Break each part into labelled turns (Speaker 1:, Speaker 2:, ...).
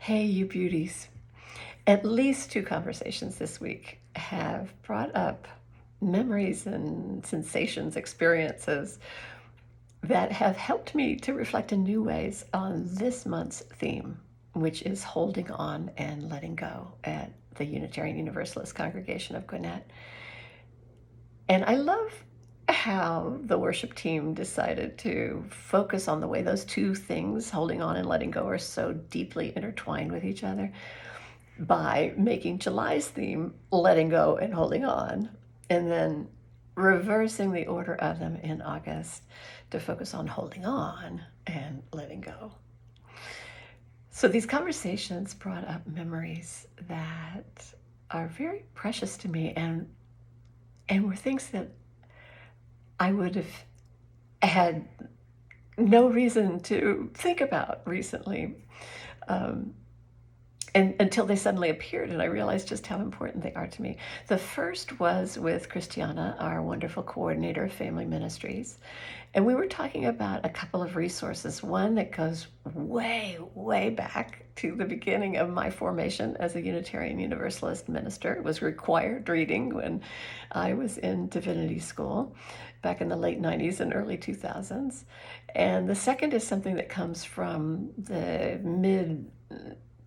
Speaker 1: Hey, you beauties. At least two conversations this week have brought up memories and sensations, experiences that have helped me to reflect in new ways on this month's theme, which is holding on and letting go at the Unitarian Universalist Congregation of Gwinnett. And I love how the worship team decided to focus on the way those two things, holding on and letting go, are so deeply intertwined with each other by making July's theme letting go and holding on, and then reversing the order of them in August to focus on holding on and letting go. So these conversations brought up memories that are very precious to me and were things that I would have had no reason to think about recently. And until they suddenly appeared, and I realized just how important they are to me. The first was with Christiana, our wonderful coordinator of family ministries. And we were talking about a couple of resources, one that goes way, way back to the beginning of my formation as a Unitarian Universalist minister. It was required reading when I was in divinity school back in the late 90s and early 2000s. And the second is something that comes from the mid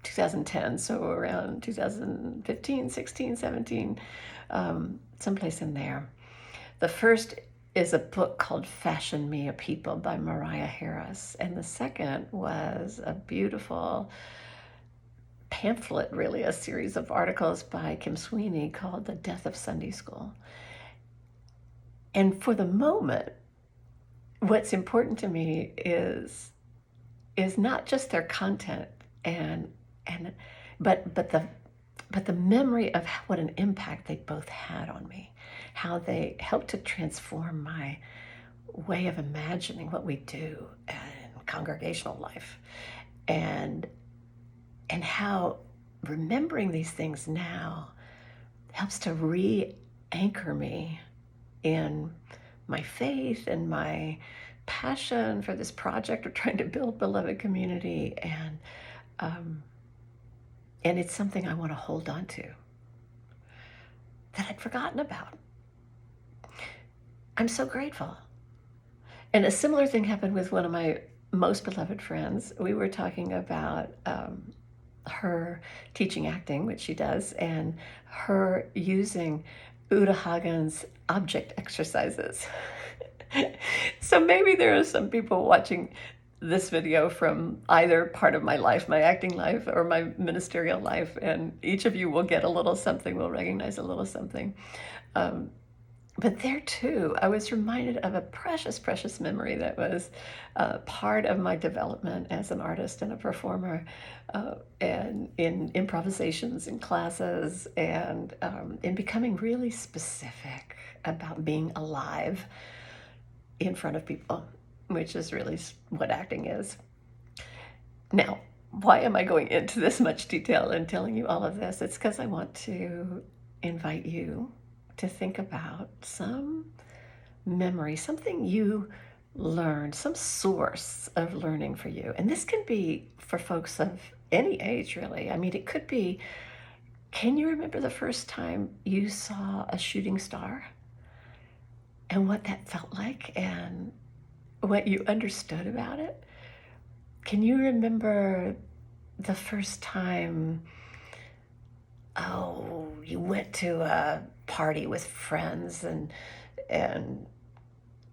Speaker 1: 2010, so around 2015, 16, 17, someplace in there. The first is a book called Fashion Me a People by Mariah Harris. And the second was a beautiful pamphlet, really, a series of articles by Kim Sweeney called The Death of Sunday School. And for the moment, what's important to me is not just their content but the memory of what an impact they both had on me, how they helped to transform my way of imagining what we do in congregational life, and how remembering these things now helps to re-anchor me in my faith and my passion for this project of trying to build beloved community. And it's something I want to hold on to that I'd forgotten about. I'm so grateful. And a similar thing happened with one of my most beloved friends. We were talking about her teaching acting, which she does, and her using Uta Hagen's object exercises. So maybe there are some people watching this video from either part of my life, my acting life or my ministerial life, and each of you will get a little something, will recognize a little something. But there too, I was reminded of a precious, precious memory that was part of my development as an artist and a performer, and in improvisations in classes, and in becoming really specific about being alive in front of people, which is really what acting is. Now, why am I going into this much detail and telling you all of this? It's because I want to invite you to think about some memory, something you learned, some source of learning for you. And this can be for folks of any age, really. I mean, it could be, can you remember the first time you saw a shooting star and what that felt like and what you understood about it? Can you remember the first time, you went to a party with friends and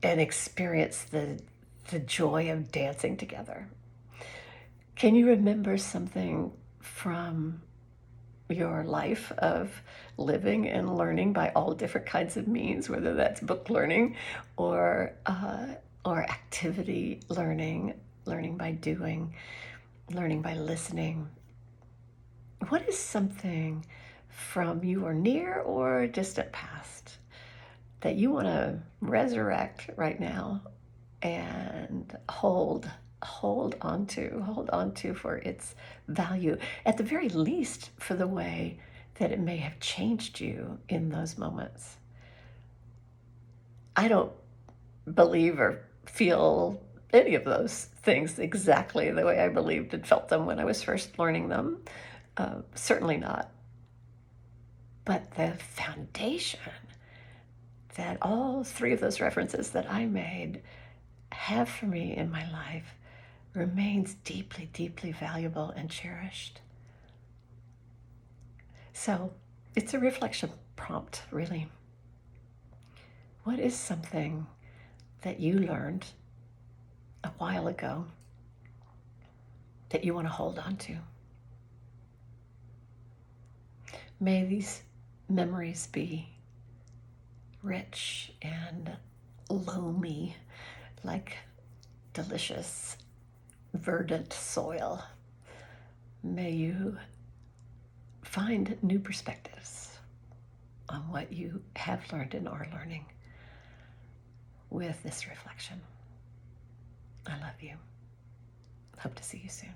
Speaker 1: experienced the joy of dancing together? Can you remember something from your life of living and learning by all different kinds of means, whether that's book learning or activity learning, learning by doing, learning by listening? What is something from your near or distant past that you want to resurrect right now and hold on to for its value, at the very least for the way that it may have changed you in those moments? I don't believe or feel any of those things exactly the way I believed and felt them when I was first learning them. Certainly not. But the foundation that all three of those references that I made have for me in my life remains deeply, deeply valuable and cherished. So it's a reflection prompt, really. What is something that you learned a while ago that you want to hold on to? May these memories be rich and loamy, like delicious, verdant soil. May you find new perspectives on what you have learned and are learning with this reflection. I love you. Hope to see you soon.